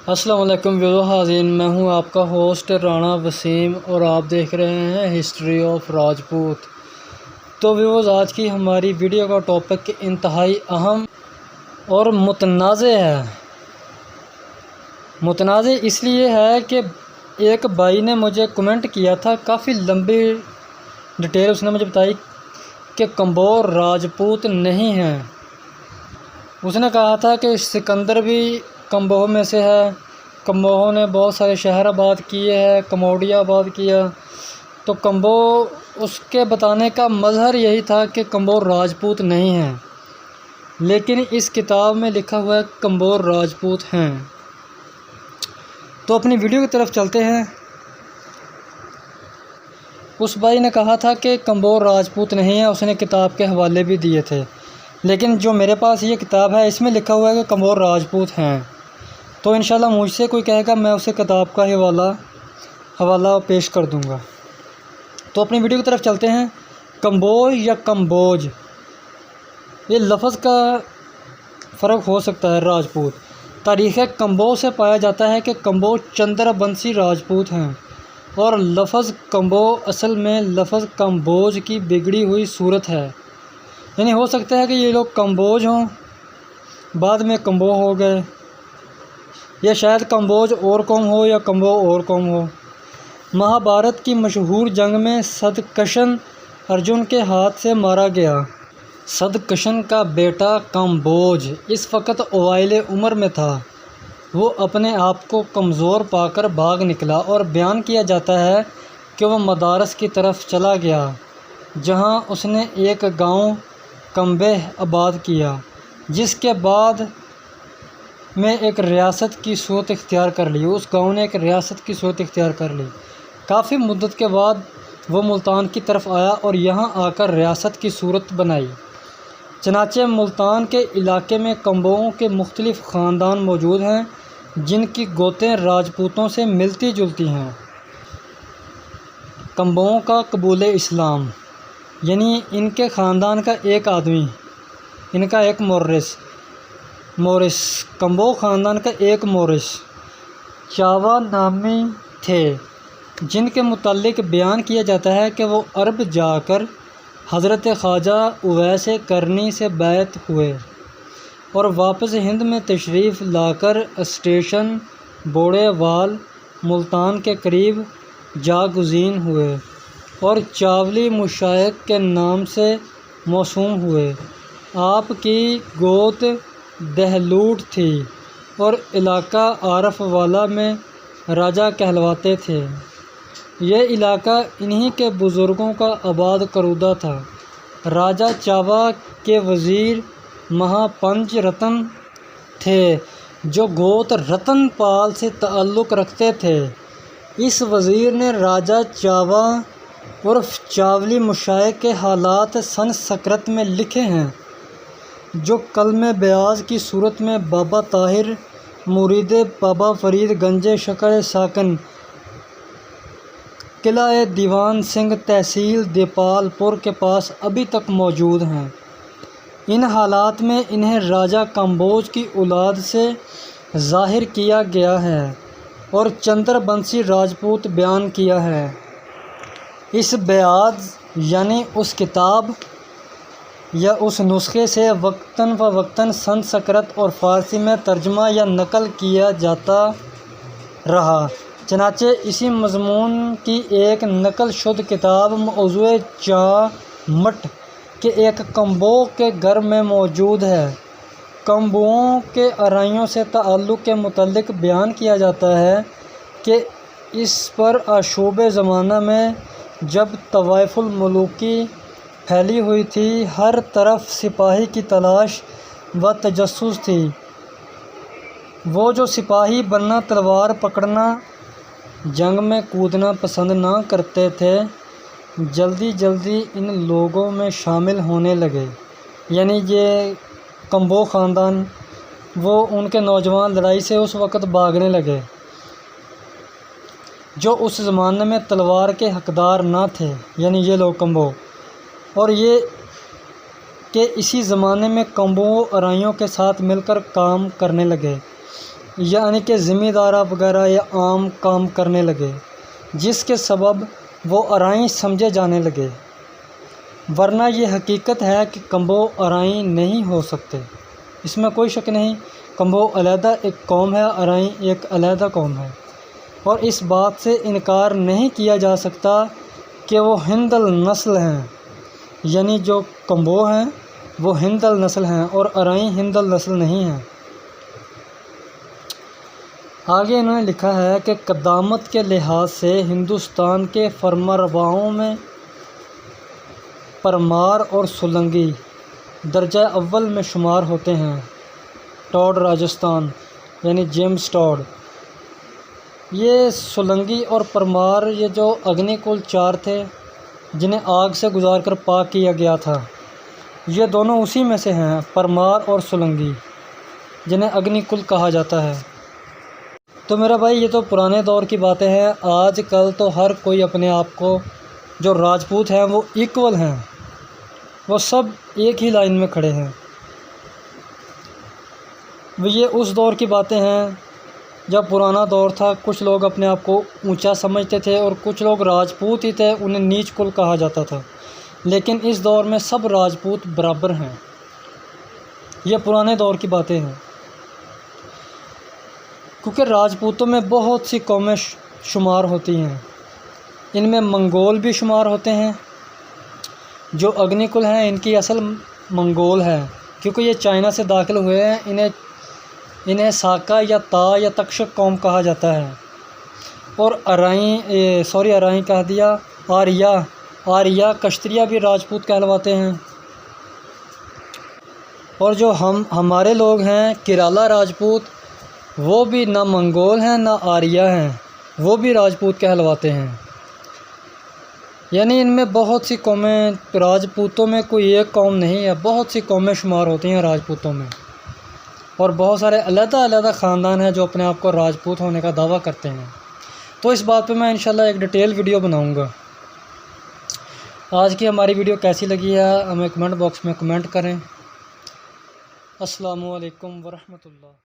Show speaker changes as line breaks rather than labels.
السلام علیکم ویڈیو حاضرین، میں ہوں آپ کا ہوسٹ رانا وسیم اور آپ دیکھ رہے ہیں ہسٹری آف راجپوت۔ تو ویوز، آج کی ہماری ویڈیو کا ٹاپک انتہائی اہم اور متنازع ہے۔ متنازع اس لیے ہے کہ ایک بھائی نے مجھے کمنٹ کیا تھا، کافی لمبی ڈیٹیل اس نے مجھے بتائی کہ کمبوہ راجپوت نہیں ہیں۔ اس نے کہا تھا کہ سکندر بھی کمبوہ میں سے ہے، کمبوہ نے بہت سارے شہر آباد کیے ہیں، کموڈیا آباد کیا، تو کمبوہ، اس کے بتانے کا مظہر یہی تھا کہ کمبوہ راجپوت نہیں ہیں، لیکن اس کتاب میں لکھا ہوا ہے کمبوہ راجپوت ہیں۔ تو اپنی ویڈیو کی طرف چلتے ہیں۔ اس بھائی نے کہا تھا کہ کمبوہ راجپوت نہیں ہے، اس نے کتاب کے حوالے بھی دیے تھے، لیکن جو میرے پاس یہ کتاب ہے اس میں لکھا ہوا ہے کہ کمبوہ راجپوت ہیں۔ تو انشاءاللہ مجھ سے کوئی کہے گا میں اسے کتاب کا حوالہ پیش کر دوں گا۔ تو اپنی ویڈیو کی طرف چلتے ہیں۔ کمبوہ یا کمبوج، یہ لفظ کا فرق ہو سکتا ہے۔ راجپوت تاریخ کمبوہ سے پایا جاتا ہے کہ کمبوہ چندر بنسی راجپوت ہیں، اور لفظ کمبوہ اصل میں لفظ کمبوج کی بگڑی ہوئی صورت ہے، یعنی ہو سکتا ہے کہ یہ لوگ کمبوج ہوں، بعد میں کمبوہ ہو گئے، یا شاید کمبوج اور قوم ہو یا کمبوہ اور قوم ہو۔ مہابھارت کی مشہور جنگ میں سدکشن ارجن کے ہاتھ سے مارا گیا۔ سدکشن کا بیٹا کمبوج اس وقت اوائل عمر میں تھا۔ وہ اپنے آپ کو کمزور پا کر بھاگ نکلا، اور بیان کیا جاتا ہے کہ وہ مدارس کی طرف چلا گیا، جہاں اس نے ایک گاؤں کمبہ آباد کیا، جس کے بعد میں ایک ریاست کی صورت اختیار کر لی۔ اس گاؤں نے ایک ریاست کی صورت اختیار کر لی۔ کافی مدت کے بعد وہ ملتان کی طرف آیا اور یہاں آ کر ریاست کی صورت بنائی۔ چنانچہ ملتان کے علاقے میں کمبوؤں کے مختلف خاندان موجود ہیں، جن کی گوتیں راجپوتوں سے ملتی جلتی ہیں۔ کمبوؤں کا قبول اسلام، یعنی ان کے خاندان کا ایک آدمی، ان کا ایک مورث، کمبوہ خاندان کا ایک مورث چاوا نامی تھے، جن کے متعلق بیان کیا جاتا ہے کہ وہ عرب جا کر حضرت خواجہ اویس کرنی سے بیعت ہوئے، اور واپس ہند میں تشریف لا کر اسٹیشن بوڑے وال ملتان کے قریب جاگزین ہوئے، اور چاولی مشائق کے نام سے موسوم ہوئے۔ آپ کی گوت دہلوٹ تھی، اور علاقہ عارف والا میں راجہ کہلواتے تھے۔ یہ علاقہ انہی کے بزرگوں کا آباد کردہ تھا۔ راجہ چاوا کے وزیر مہا پنج رتن تھے، جو گوت رتن پال سے تعلق رکھتے تھے۔ اس وزیر نے راجہ چاوا عرف چاولی مشائق کے حالات سنسکرت میں لکھے ہیں، جو کلمہ بیاض کی صورت میں بابا طاہر مرید بابا فرید گنج شکر ساکن، قلعہ دیوان سنگھ، تحصیل دیپال پور کے پاس ابھی تک موجود ہیں۔ ان حالات میں انہیں راجہ کمبوج کی اولاد سے ظاہر کیا گیا ہے اور چندر بنسی راجپوت بیان کیا ہے۔ اس بیاض یعنی اس کتاب یا اس نسخے سے وقتاً فوقتاً سنسکرت اور فارسی میں ترجمہ یا نقل کیا جاتا رہا۔ چنانچہ اسی مضمون کی ایک نقل شدہ کتاب موضوع چامٹ کے ایک کمبوہ کے گھر میں موجود ہے۔ کمبوؤں کے آرائیوں سے تعلق کے متعلق بیان کیا جاتا ہے کہ اس پر آشوب زمانہ میں جب طوائف الملوکی پھیلی ہوئی تھی، ہر طرف سپاہی کی تلاش و تجسس تھی۔ وہ جو سپاہی بننا، تلوار پکڑنا، جنگ میں کودنا پسند نہ کرتے تھے، جلدی جلدی ان لوگوں میں شامل ہونے لگے۔ یعنی یہ کمبوہ خاندان، وہ ان کے نوجوان لڑائی سے اس وقت بھاگنے لگے جو اس زمانے میں تلوار کے حقدار نہ تھے، یعنی یہ لوگ کمبوہ، اور یہ کہ اسی زمانے میں کمبوہ آرائیوں کے ساتھ مل کر کام کرنے لگے۔ یعنی کہ زمیندارہ وغیرہ یا عام کام کرنے لگے، جس کے سبب وہ ارائیں سمجھے جانے لگے، ورنہ یہ حقیقت ہے کہ کمبو ارائیں نہیں ہو سکتے۔ اس میں کوئی شک نہیں، کمبو علیحدہ ایک قوم ہے، ارائیں ایک علیحدہ قوم ہے، اور اس بات سے انکار نہیں کیا جا سکتا کہ وہ ہندل نسل ہیں، یعنی جو کمبو ہیں وہ ہندل نسل ہیں اور ارائیں ہندل نسل نہیں ہیں۔ آگے انہوں نے لکھا ہے کہ قدامت کے لحاظ سے ہندوستان کے فرمانرواؤں میں پرمار اور سولنگی درجہ اول میں شمار ہوتے ہیں۔ ٹاڈ راجستھان یعنی جیمز ٹاڈ، یہ سولنگی اور پرمار یہ جو اگنی کل چار تھے جنہیں آگ سے گزار کر پاک کیا گیا تھا، یہ دونوں اسی میں سے ہیں، پرمار اور سولنگی، جنہیں اگنی کل کہا جاتا ہے۔ تو میرا بھائی یہ تو پرانے دور کی باتیں ہیں، آج کل تو ہر کوئی اپنے آپ کو جو راجپوت ہیں وہ ایکول ہیں، وہ سب ایک ہی لائن میں کھڑے ہیں۔ یہ اس دور کی باتیں ہیں جب پرانا دور تھا، کچھ لوگ اپنے آپ کو اونچا سمجھتے تھے اور کچھ لوگ راجپوت ہی تھے، انہیں نیچ کل کہا جاتا تھا، لیکن اس دور میں سب راجپوت برابر ہیں۔ یہ پرانے دور کی باتیں ہیں، کیونکہ راجپوتوں میں بہت سی قومیں شمار ہوتی ہیں، ان میں منگول بھی شمار ہوتے ہیں، جو اگنی کل ہیں ان کی اصل منگول ہے، کیونکہ یہ چائنا سے داخل ہوئے ہیں، انہیں ساکا یا تا یا تکشک قوم کہا جاتا ہے۔ اور ارائیں کہہ دیا، آریہ کشتریہ بھی راجپوت کہلواتے ہیں۔ اور جو ہمارے لوگ ہیں کیرالا راجپوت، وہ بھی نہ منگول ہیں نہ آریہ ہیں، وہ بھی راجپوت کہلواتے ہیں۔ یعنی ان میں بہت سی قومیں، راجپوتوں میں کوئی ایک قوم نہیں ہے، بہت سی قومیں شمار ہوتی ہیں راجپوتوں میں، اور بہت سارے علیحدہ خاندان ہیں جو اپنے آپ کو راجپوت ہونے کا دعویٰ کرتے ہیں۔ تو اس بات پہ میں انشاءاللہ ایک ڈیٹیل ویڈیو بناؤں گا۔ آج کی ہماری ویڈیو کیسی لگی ہے ہمیں کمنٹ باکس میں کمنٹ کریں۔ السلام علیکم ورحمۃ اللہ۔